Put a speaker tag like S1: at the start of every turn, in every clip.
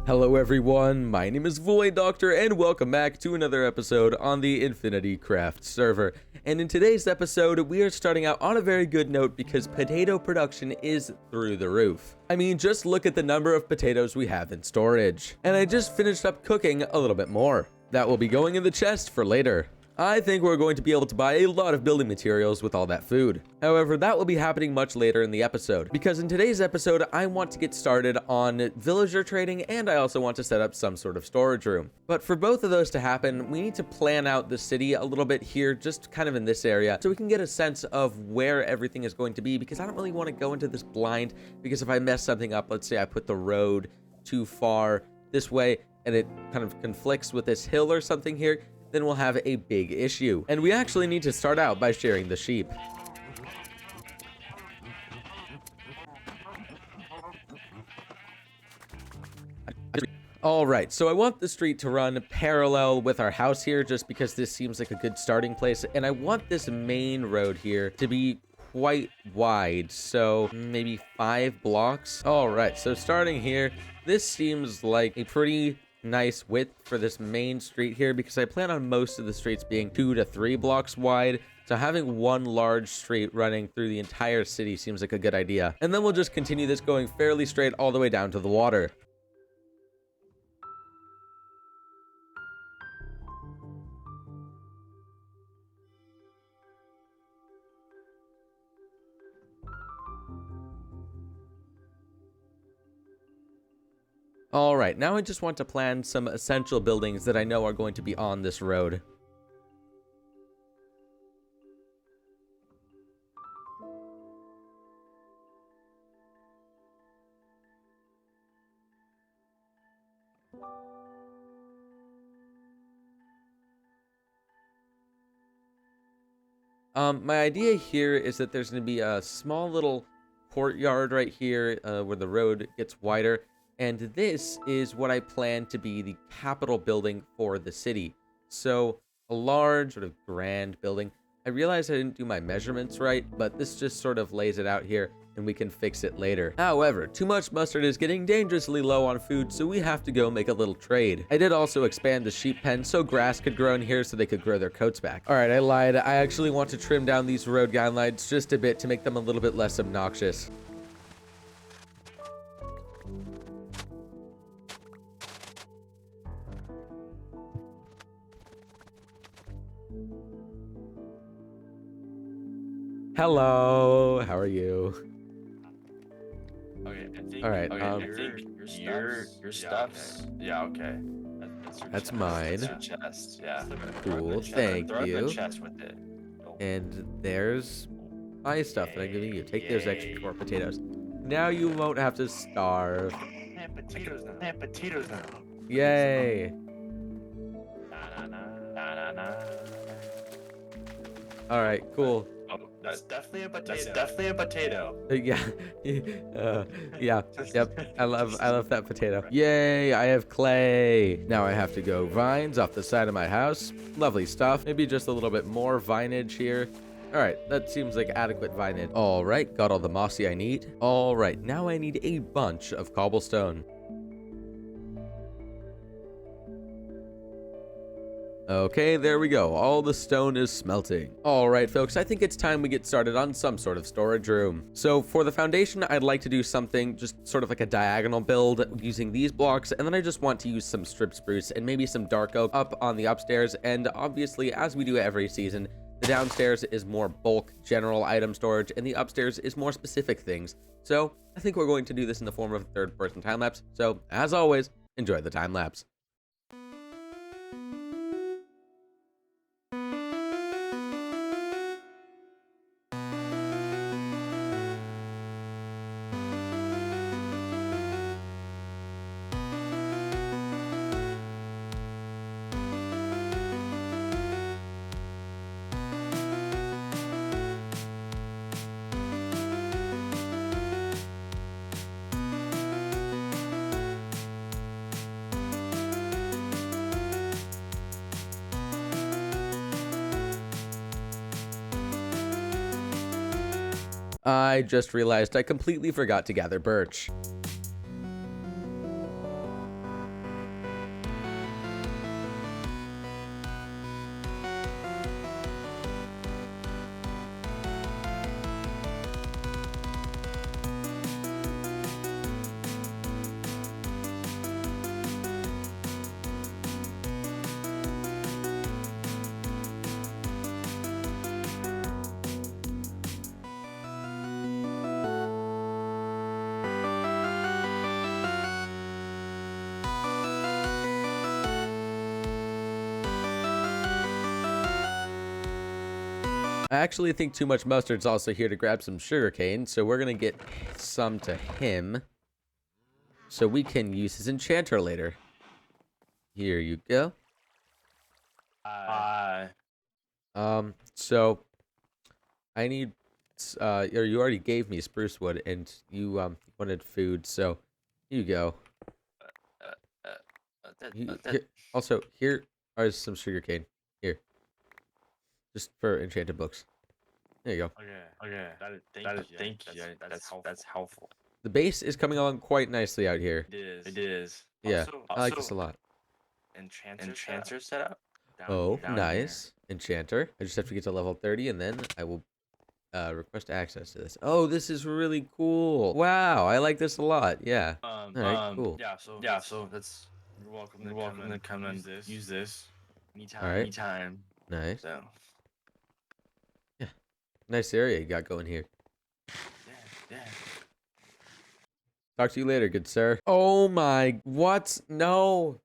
S1: Hello everyone, my name is Void Doctor and welcome back to another episode on the InfinityCraft server. And in today's episode, we are starting out on a very good note because potato production is through the roof. I mean, just look at the number of potatoes we have in storage. And I just finished up cooking a little bit more. That will be going in the chest for later. I think we're going to be able to buy a lot of building materials with all that food. However, that will be happening much later in the episode, because in today's episode, I want to get started on villager trading, and I also want to set up some sort of storage room. But for both of those to happen, we need to plan out the city a little bit here, just kind of in this area, so we can get a sense of where everything is going to be, because I don't really want to go into this blind, because if I mess something up, let's say I put the road too far this way, and it kind of conflicts with this hill or something here, then we'll have a big issue. And we actually need to start out by shearing the sheep. All right, so I want the street to run parallel with our house here, just because this seems like a good starting place. And I want this main road here to be quite wide, so maybe 5 blocks. All right, so starting here, this seems like a pretty nice width for this main street here, because I plan on most of the streets being 2 to 3 blocks wide. So having one large street running through the entire city seems like a good idea. And then we'll just continue this going fairly straight all the way down to the water. All right, now I just want to plan some essential buildings that I know are going to be on this road. My idea here is that there's going to be a small little courtyard right here where the road gets wider. And this is what I plan to be the capital building for the city. So a large sort of grand building. I realized I didn't do my measurements right, but this just sort of lays it out here and we can fix it later. However, too much mustard is getting dangerously low on food, so we have to go make a little trade. I did also expand the sheep pen so grass could grow in here so they could grow their coats back. All right, I lied. I actually want to trim down these road guidelines just a bit to make them a little bit less obnoxious. Hello, how are you?
S2: Okay, I think.
S1: All right,
S2: Okay, I think your stuff's. Yeah, okay.
S1: That's
S2: chest.
S1: mine.
S2: That's your chest. Yeah.
S1: Cool, thank
S2: Throw
S1: you.
S2: the chest with it. Oh.
S1: And there's my stuff that I'm giving you. Take those extra 4 potatoes. Now you won't have to starve.
S2: And potatoes now. And potatoes now.
S1: Yay!
S2: Na, na, na, na, na.
S1: All right, cool.
S2: Oh, that's definitely a potato. That's definitely a potato.
S1: Yeah, yeah, yep. I love that potato. Yay! I have clay. Now I have to go vines off the side of my house. Lovely stuff. Maybe just a little bit more vinage here. All right, that seems like adequate vinage. All right, got all the mossy I need. All right, now I need a bunch of cobblestone. Okay, there we go. All the stone is smelting. All right, folks, I think it's time we get started on some sort of storage room. So for the foundation, I'd like to do something just sort of like a diagonal build using these blocks. And then I just want to use some strip spruce and maybe some dark oak up on the upstairs. And obviously, as we do every season, the downstairs is more bulk general item storage and the upstairs is more specific things. So I think we're going to do this in the form of a third-person time lapse. So as always, enjoy the time lapse. I just realized I completely forgot to gather birch. I actually think Too Much Mustard's also here to grab some sugarcane, so we're gonna get some to him, so we can use his enchanter later. Here you go. So I need, or you already gave me spruce wood, and you wanted food, so here you go. Also, here are some sugarcane. Here, just for enchanted books. There you go.
S2: Okay. Thank you. That's helpful.
S1: The base is coming along quite nicely out here.
S2: It is.
S1: Yeah, I like this a lot.
S2: Enchanter setup.
S1: Oh,
S2: down
S1: nice. Enchanter. I just have to get to level 30, and then I will request access to this. Oh, this is really cool. Wow, I like this a lot. Yeah. All right, cool.
S2: Yeah. So that's. You're welcome to come and use this.
S1: All right.
S2: Anytime.
S1: Nice.
S2: So.
S1: Yeah. Nice area you got going here.
S2: Yeah.
S1: Talk to you later, good sir. Oh my, what? No.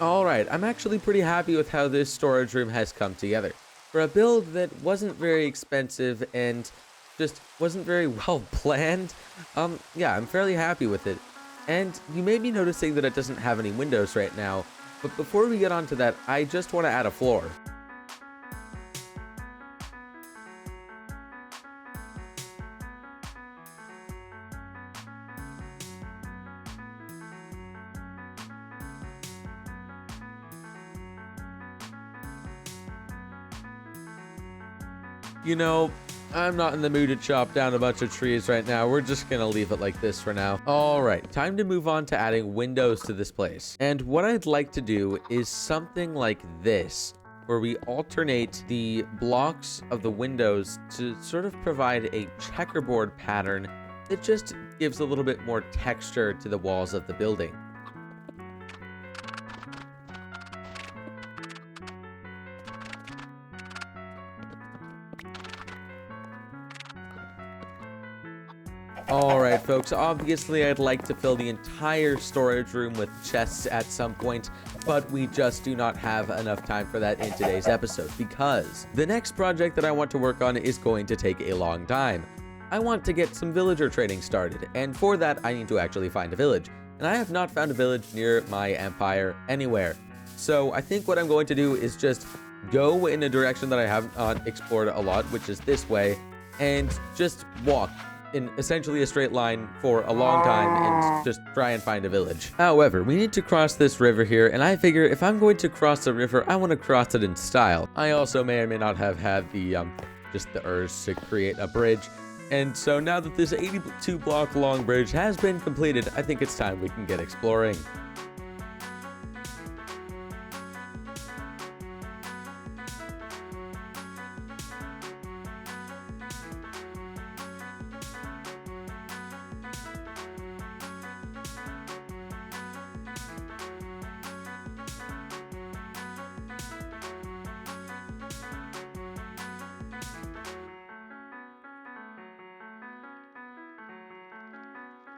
S1: Alright, I'm actually pretty happy with how this storage room has come together. For a build that wasn't very expensive and just wasn't very well planned, yeah, I'm fairly happy with it. And you may be noticing that it doesn't have any windows right now, but before we get onto that, I just want to add a floor. You know, I'm not in the mood to chop down a bunch of trees right now. We're just gonna leave it like this for now. All right, time to move on to adding windows to this place. And what I'd like to do is something like this, where we alternate the blocks of the windows to sort of provide a checkerboard pattern that just gives a little bit more texture to the walls of the building. Alright folks, obviously I'd like to fill the entire storage room with chests at some point, but we just do not have enough time for that in today's episode, because the next project that I want to work on is going to take a long time. I want to get some villager trading started, and for that I need to actually find a village, and I have not found a village near my empire anywhere. So I think what I'm going to do is just go in a direction that I have not explored a lot, which is this way, and just walk in essentially a straight line for a long time and just try and find a village. However, we need to cross this river here, and I figure if I'm going to cross the river, I want to cross it in style. I also may or may not have had the just the urge to create a bridge, and so now that this 82 block long bridge has been completed, I think it's time we can get exploring.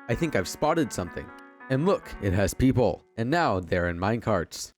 S1: I think I've spotted something. And look, it has people. And now they're in minecarts.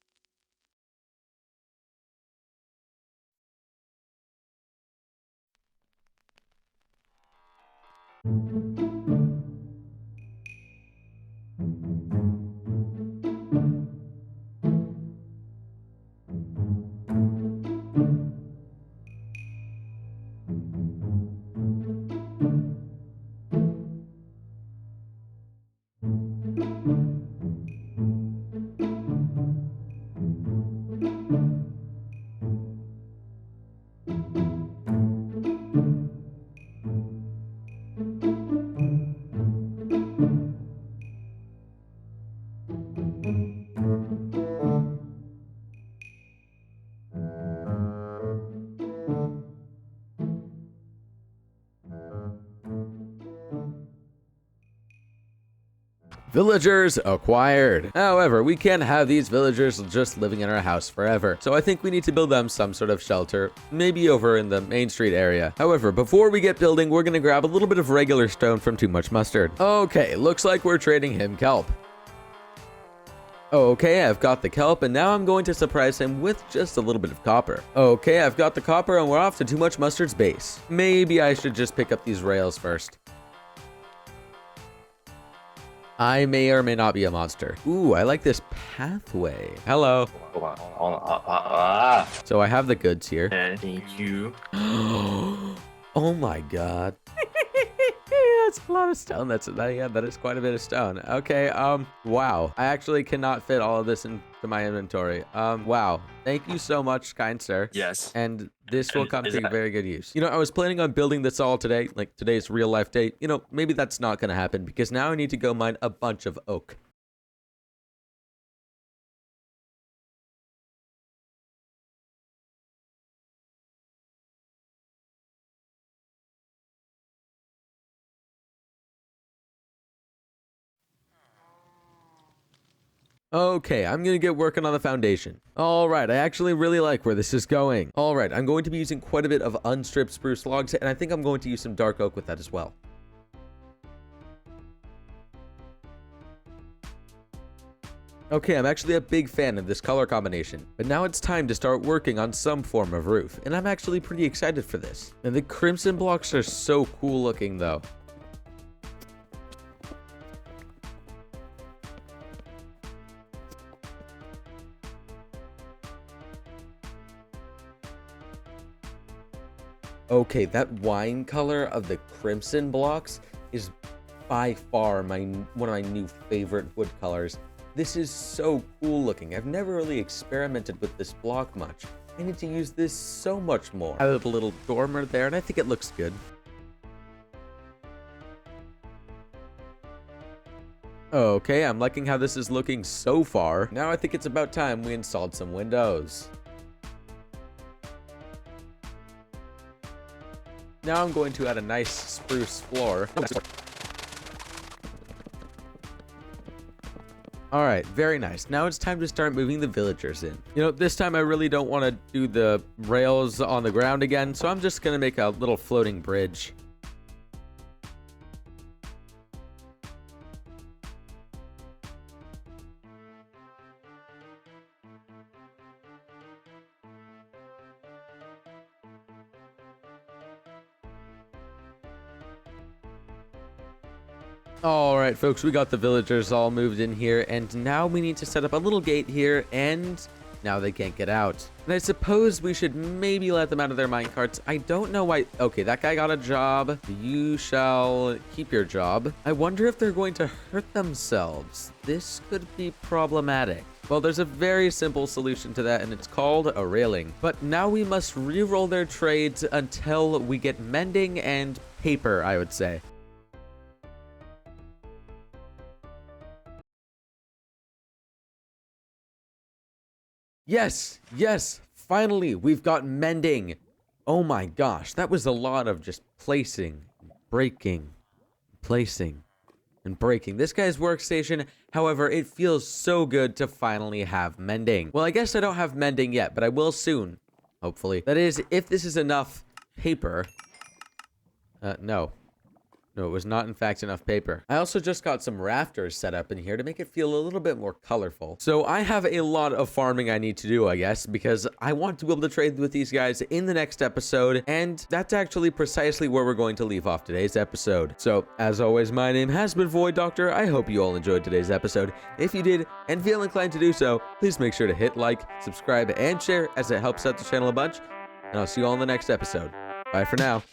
S1: Villagers acquired. However, we can't have these villagers just living in our house forever. So I think we need to build them some sort of shelter, maybe over in the Main Street area. However, before we get building, we're gonna grab a little bit of regular stone from Too Much Mustard. Okay, looks like we're trading him kelp. Okay, I've got the kelp, and now I'm going to surprise him with just a little bit of copper. Okay, I've got the copper, and we're off to Too Much Mustard's base. Maybe I should just pick up these rails first. I may or may not be a monster. Ooh, I like this pathway. Hello.
S2: Hold on.
S1: So I have the goods here.
S2: Thank you.
S1: Oh my god. That's a lot of stone. That is quite a bit of stone. Okay, wow. I actually cannot fit all of this into my inventory. Wow. Thank you so much, kind sir.
S2: Yes.
S1: And this will come to very good use. You know, I was planning on building this all today, like today's real life date. You know, maybe that's not gonna happen because now I need to go mine a bunch of oak. Okay, I'm gonna get working on the foundation. All right, I actually really like where this is going. All right, I'm going to be using quite a bit of unstripped spruce logs, and I think I'm going to use some dark oak with that as well. Okay, I'm actually a big fan of this color combination, but now it's time to start working on some form of roof, and I'm actually pretty excited for this. And the crimson blocks are so cool looking though. Okay, that wine color of the crimson blocks is by far one of my new favorite wood colors. This is so cool looking. I've never really experimented with this block much. I need to use this so much more. I have a little dormer there, and I think it looks good. Okay, I'm liking how this is looking so far. Now I think it's about time we installed some windows. Now I'm going to add a nice spruce floor. All right, very nice. Now it's time to start moving the villagers in. You know, this time I really don't want to do the rails on the ground again, so I'm just going to make a little floating bridge. All right, folks, we got the villagers all moved in here, and now we need to set up a little gate here, and now they can't get out. And I suppose we should maybe let them out of their minecarts. I don't know why. Okay, that guy got a job. You shall keep your job. I wonder if they're going to hurt themselves. This could be problematic. Well, there's a very simple solution to that, and it's called a railing. But now we must re-roll their trades until we get mending and paper, I would say. Yes, finally, we've got mending. Oh my gosh, that was a lot of just placing, breaking, placing, and breaking. This guy's workstation, however, it feels so good to finally have mending. Well, I guess I don't have mending yet, but I will soon, hopefully. That is, if this is enough paper. No. No, it was not, in fact, enough paper. I also just got some rafters set up in here to make it feel a little bit more colorful. So I have a lot of farming I need to do, I guess, because I want to be able to trade with these guys in the next episode, and that's actually precisely where we're going to leave off today's episode. So, as always, my name has been Void Doctor. I hope you all enjoyed today's episode. If you did, and feel inclined to do so, please make sure to hit like, subscribe, and share, as it helps out the channel a bunch, and I'll see you all in the next episode. Bye for now.